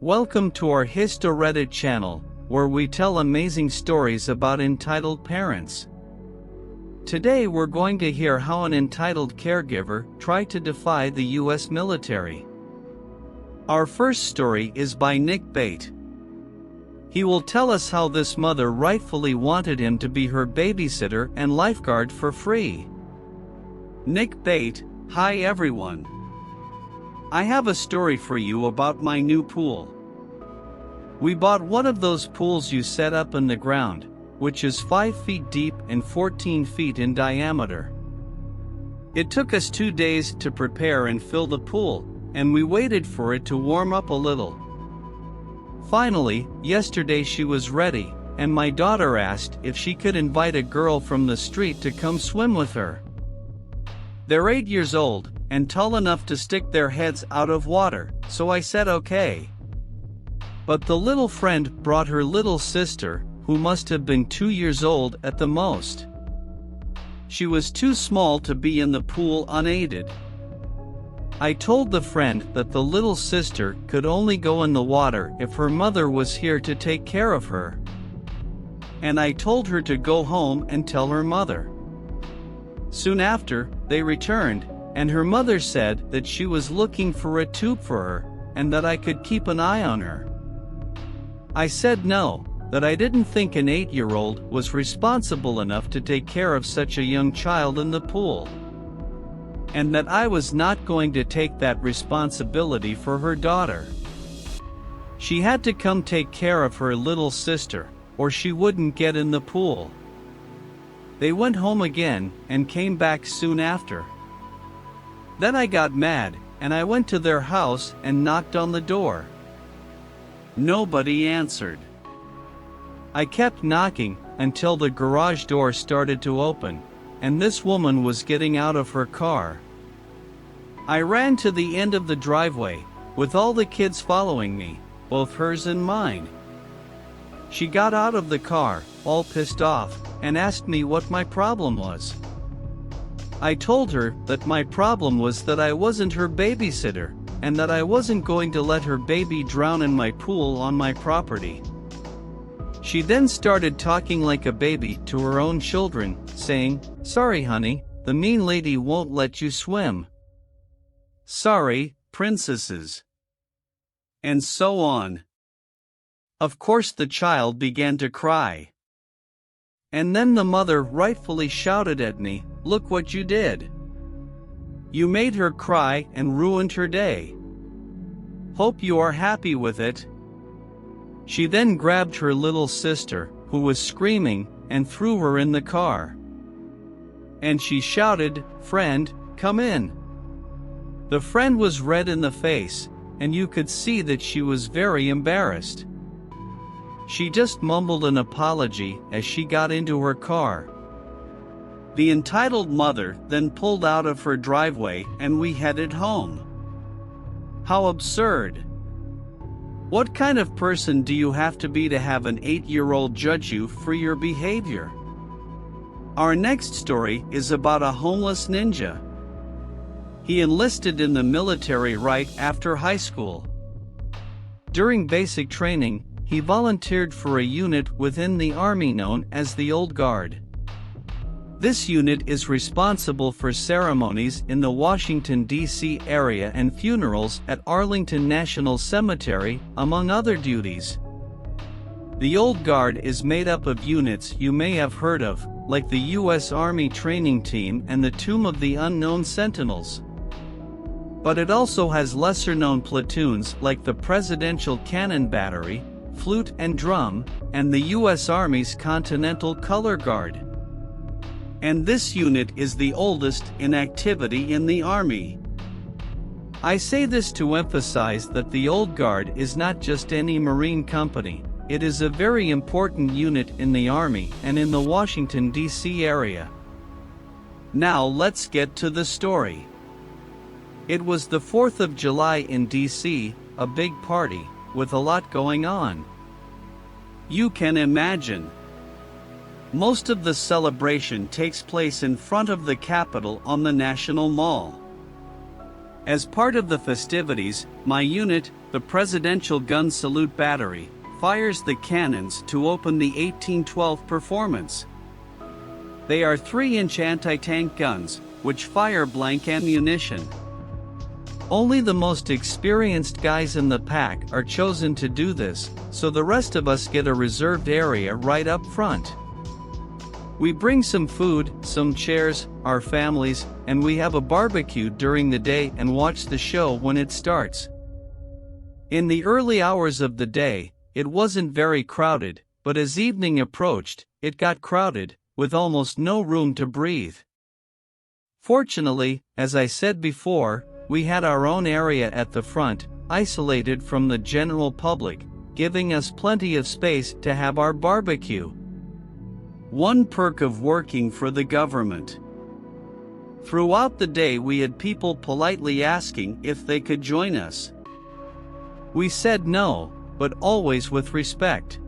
Welcome to our HistoReddit channel, where we tell amazing stories about entitled parents. Today we're going to hear how an entitled caregiver tried to defy the US military. Our first story is by Nick Bate. He will tell us how this mother rightfully wanted him to be her babysitter and lifeguard for free. Nick Bate: Hi everyone. I have a story for you about my new pool. We bought one of those pools you set up in the ground, which is 5 feet deep and 14 feet in diameter. It took us 2 days to prepare and fill the pool, and we waited for it to warm up a little. Finally, yesterday she was ready, and my daughter asked if she could invite a girl from the street to come swim with her. They're 8 years old, and tall enough to stick their heads out of water, so I said okay. But the little friend brought her little sister, who must have been 2 years old at the most. She was too small to be in the pool unaided. I told the friend that the little sister could only go in the water if her mother was here to take care of her. And I told her to go home and tell her mother. Soon after, they returned, and her mother said that she was looking for a tube for her, and that I could keep an eye on her. I said no, that I didn't think an 8-year-old was responsible enough to take care of such a young child in the pool, and that I was not going to take that responsibility for her daughter. She had to come take care of her little sister, or she wouldn't get in the pool. They went home again, and came back soon after. Then I got mad, and I went to their house and knocked on the door. Nobody answered. I kept knocking until the garage door started to open, and this woman was getting out of her car. I ran to the end of the driveway, with all the kids following me, both hers and mine. She got out of the car, all pissed off, and asked me what my problem was. I told her that my problem was that I wasn't her babysitter, and that I wasn't going to let her baby drown in my pool on my property. She then started talking like a baby to her own children, saying, "Sorry honey, the mean lady won't let you swim. Sorry, princesses." And so on. Of course the child began to cry. And then the mother rightfully shouted at me, "Look what you did. You made her cry and ruined her day. Hope you are happy with it." She then grabbed her little sister, who was screaming, and threw her in the car. And she shouted, "Friend, come in." The friend was red in the face, and you could see that she was very embarrassed. She just mumbled an apology as she got into her car. The entitled mother then pulled out of her driveway and we headed home. How absurd! What kind of person do you have to be to have an 8-year-old judge you for your behavior? Our next story is about a homeless ninja. He enlisted in the military right after high school. During basic training, he volunteered for a unit within the Army known as the Old Guard. This unit is responsible for ceremonies in the Washington, D.C. area and funerals at Arlington National Cemetery, among other duties. The Old Guard is made up of units you may have heard of, like the U.S. Army Training Team and the Tomb of the Unknown Sentinels. But it also has lesser-known platoons like the Presidential Cannon Battery, Flute and Drum, and the U.S. Army's Continental Color Guard. And this unit is the oldest in activity in the Army. I say this to emphasize that the Old Guard is not just any Marine company, it is a very important unit in the Army and in the Washington, D.C. area. Now let's get to the story. It was the 4th of July in D.C., a big party, with a lot going on. You can imagine. Most of the celebration takes place in front of the Capitol on the National Mall. As part of the festivities, my unit, the Presidential Gun Salute Battery, fires the cannons to open the 1812 performance. They are 3-inch anti-tank guns, which fire blank ammunition. Only the most experienced guys in the pack are chosen to do this, so the rest of us get a reserved area right up front. We bring some food, some chairs, our families, and we have a barbecue during the day and watch the show when it starts. In the early hours of the day, it wasn't very crowded, but as evening approached, it got crowded, with almost no room to breathe. Fortunately, as I said before, we had our own area at the front, isolated from the general public, giving us plenty of space to have our barbecue. One perk of working for the government. Throughout the day we had people politely asking if they could join us. We said no, but always with respect.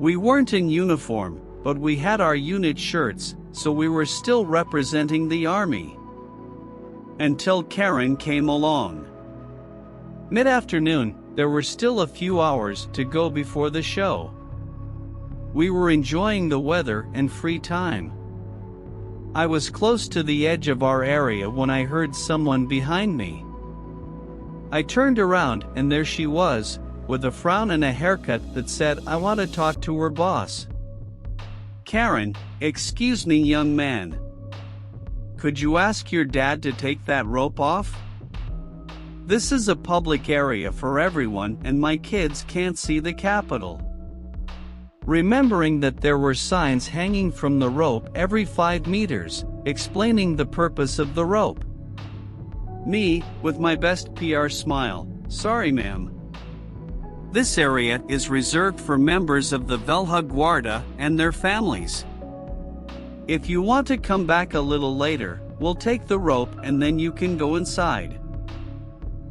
We weren't in uniform, but we had our unit shirts, so we were still representing the army. Until Karen came along. Mid-afternoon, there were still a few hours to go before the show. We were enjoying the weather and free time. I was close to the edge of our area when I heard someone behind me. I turned around and there she was, with a frown and a haircut that said, "I want to talk to her boss." "Karen, excuse me, young man. Could you ask your dad to take that rope off? This is a public area for everyone and my kids can't see the Capitol." Remembering that there were signs hanging from the rope every 5 meters, explaining the purpose of the rope. Me, with my best PR smile, "Sorry ma'am. This area is reserved for members of the Velha Guarda and their families. If you want to come back a little later, we'll take the rope and then you can go inside."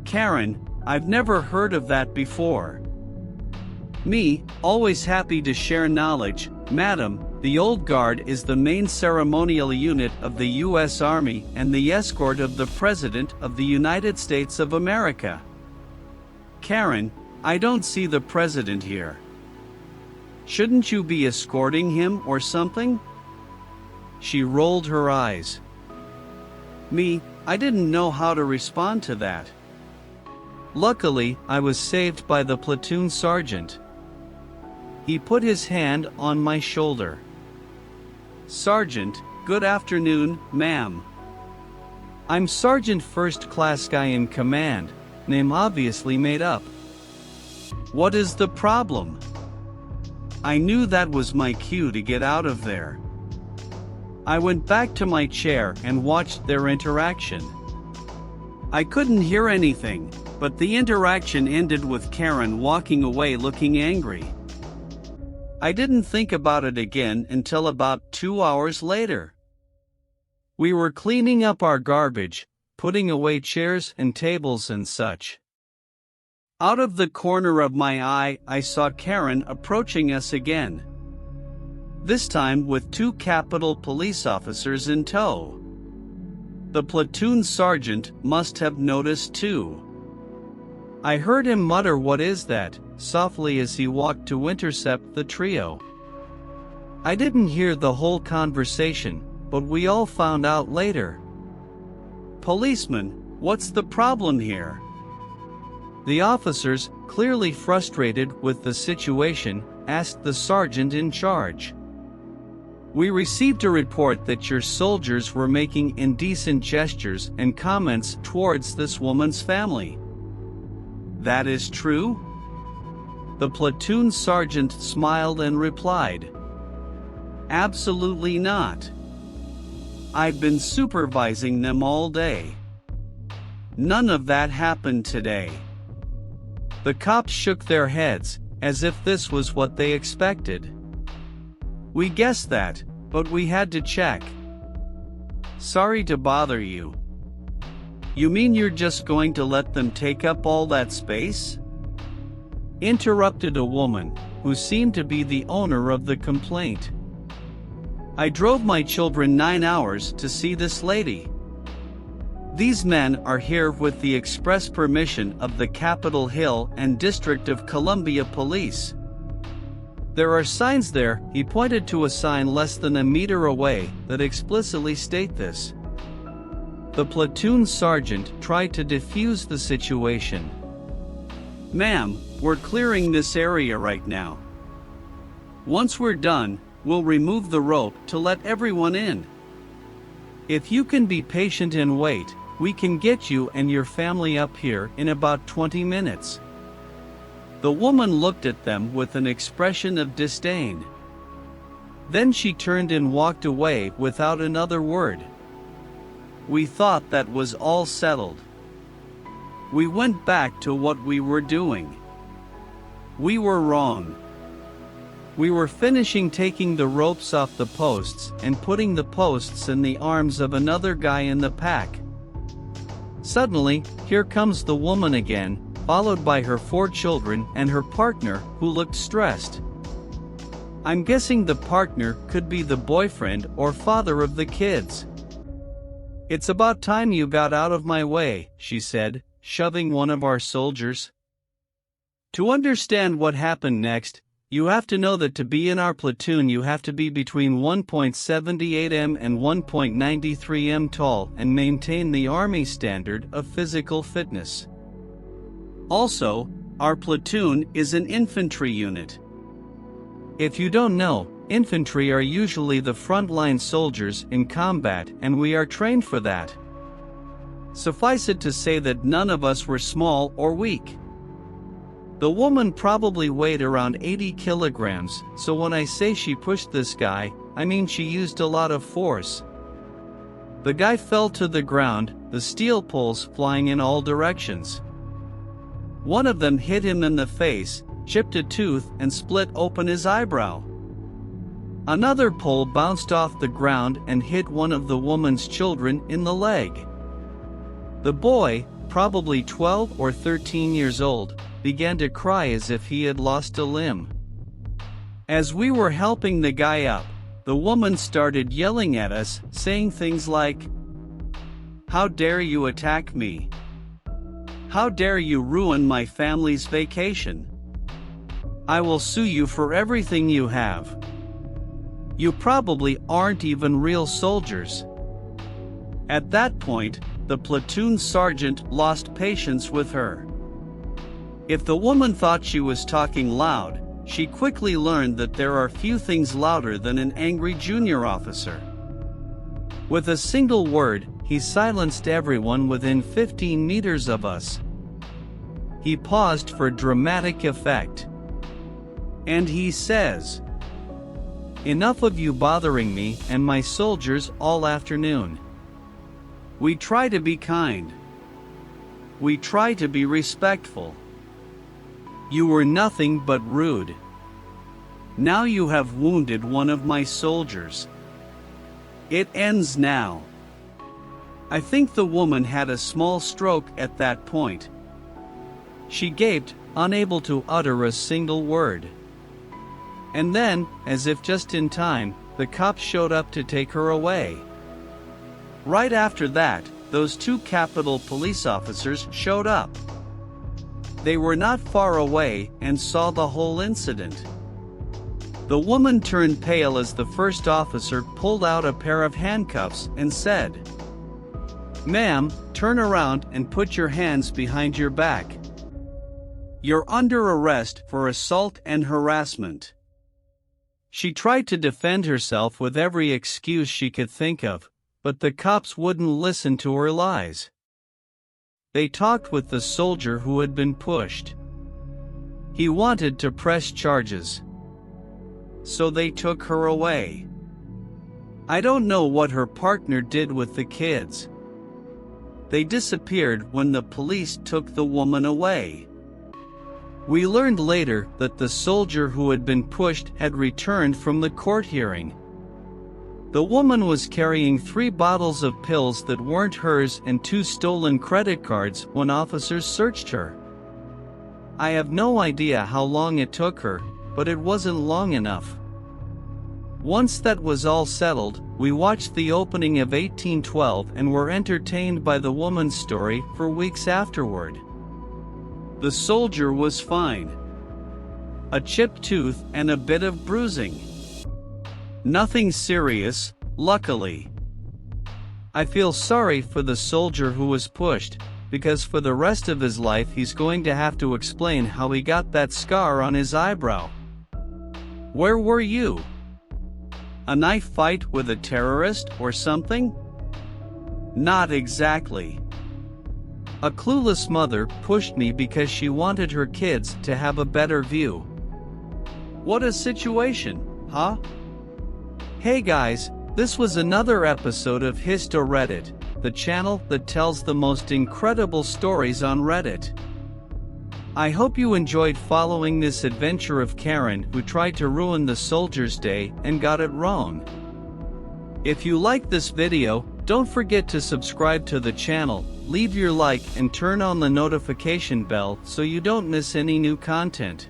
Karen, "I've never heard of that before." Me, always happy to share knowledge, "Madam, the Old Guard is the main ceremonial unit of the U.S. Army and the escort of the President of the United States of America." Karen, "I don't see the President here. Shouldn't you be escorting him or something?" She rolled her eyes. Me, I didn't know how to respond to that. Luckily, I was saved by the platoon sergeant. He put his hand on my shoulder. "Sergeant, good afternoon, ma'am. I'm Sergeant First Class Guy in Command, name obviously made up. What is the problem?" I knew that was my cue to get out of there. I went back to my chair and watched their interaction. I couldn't hear anything, but the interaction ended with Karen walking away looking angry. I didn't think about it again until about 2 hours later. We were cleaning up our garbage, putting away chairs and tables and such. Out of the corner of my eye, I saw Karen approaching us again. This time with 2 Capitol police officers in tow. The platoon sergeant must have noticed too. I heard him mutter, "What is that?" softly as he walked to intercept the trio. I didn't hear the whole conversation, but we all found out later. "Policeman, what's the problem here?" The officers, clearly frustrated with the situation, asked the sergeant in charge. "We received a report that your soldiers were making indecent gestures and comments towards this woman's family. That is true?" The platoon sergeant smiled and replied, "Absolutely not. I've been supervising them all day. None of that happened today." The cops shook their heads, as if this was what they expected. "We guessed that, but we had to check. Sorry to bother you. You mean you're just going to let them take up all that space?" Interrupted a woman, who seemed to be the owner of the complaint. "I drove my children 9 hours to see this lady. These men are here with the express permission of the Capitol Hill and District of Columbia Police. There are signs there," he pointed to a sign less than a meter away, that explicitly state this. The platoon sergeant tried to defuse the situation. "Ma'am, we're clearing this area right now. Once we're done, we'll remove the rope to let everyone in. If you can be patient and wait, we can get you and your family up here in about 20 minutes. The woman looked at them with an expression of disdain. Then she turned and walked away without another word. We thought that was all settled. We went back to what we were doing. We were wrong. We were finishing taking the ropes off the posts and putting the posts in the arms of another guy in the pack. Suddenly, here comes the woman again, followed by her 4 children and her partner, who looked stressed. I'm guessing the partner could be the boyfriend or father of the kids. It's about time you got out of my way," she said, shoving one of our soldiers. To understand what happened next, you have to know that to be in our platoon you have to be between 1.78 m and 1.93 m tall and maintain the Army standard of physical fitness. Also, our platoon is an infantry unit. If you don't know, infantry are usually the frontline soldiers in combat, and we are trained for that. Suffice it to say that none of us were small or weak. The woman probably weighed around 80 kilograms, so when I say she pushed this guy, I mean she used a lot of force. The guy fell to the ground, the steel poles flying in all directions. One of them hit him in the face, chipped a tooth and split open his eyebrow. Another pole bounced off the ground and hit one of the woman's children in the leg. The boy, probably 12 or 13 years old, began to cry as if he had lost a limb. As we were helping the guy up, the woman started yelling at us, saying things like, "How dare you attack me? How dare you ruin my family's vacation? I will sue you for everything you have. You probably aren't even real soldiers." At that point, the platoon sergeant lost patience with her. If the woman thought she was talking loud, she quickly learned that there are few things louder than an angry junior officer. With a single word, he silenced everyone within 15 meters of us. He paused for dramatic effect. And he says, "Enough of you bothering me and my soldiers all afternoon. We try to be kind. We try to be respectful. You were nothing but rude. Now you have wounded one of my soldiers. It ends now." I think the woman had a small stroke at that point. She gaped, unable to utter a single word. And then, as if just in time, the cops showed up to take her away. Right after that, those 2 Capitol Police officers showed up. They were not far away and saw the whole incident. The woman turned pale as the first officer pulled out a pair of handcuffs and said, "Ma'am, turn around and put your hands behind your back. You're under arrest for assault and harassment." She tried to defend herself with every excuse she could think of, but the cops wouldn't listen to her lies. They talked with the soldier who had been pushed. He wanted to press charges. So they took her away. I don't know what her partner did with the kids. They disappeared when the police took the woman away. We learned later that the soldier who had been pushed had returned from the court hearing. The woman was carrying 3 bottles of pills that weren't hers and 2 stolen credit cards when officers searched her. I have no idea how long it took her, but it wasn't long enough. Once that was all settled, we watched the opening of 1812 and were entertained by the woman's story for weeks afterward. The soldier was fine. A chipped tooth and a bit of bruising. Nothing serious, luckily. I feel sorry for the soldier who was pushed, because for the rest of his life he's going to have to explain how he got that scar on his eyebrow. Where were you? A knife fight with a terrorist or something? Not exactly. A clueless mother pushed me because she wanted her kids to have a better view. What a situation, huh? Hey guys, this was another episode of HistoReddit, the channel that tells the most incredible stories on Reddit. I hope you enjoyed following this adventure of Karen who tried to ruin the soldier's day and got it wrong. If you liked this video, don't forget to subscribe to the channel, leave your like and turn on the notification bell so you don't miss any new content.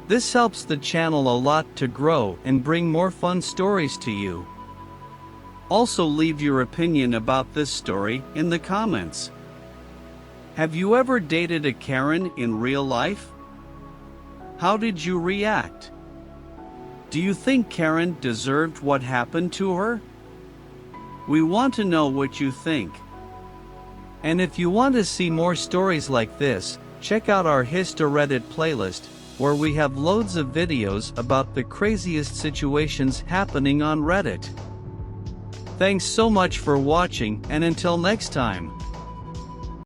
This helps the channel a lot to grow and bring more fun stories to you. Also leave your opinion about this story in the comments. Have you ever dated a Karen in real life? How did you react? Do you think Karen deserved what happened to her? We want to know what you think. And if you want to see more stories like this, check out our HistoReddit playlist, where we have loads of videos about the craziest situations happening on Reddit. Thanks so much for watching, and until next time.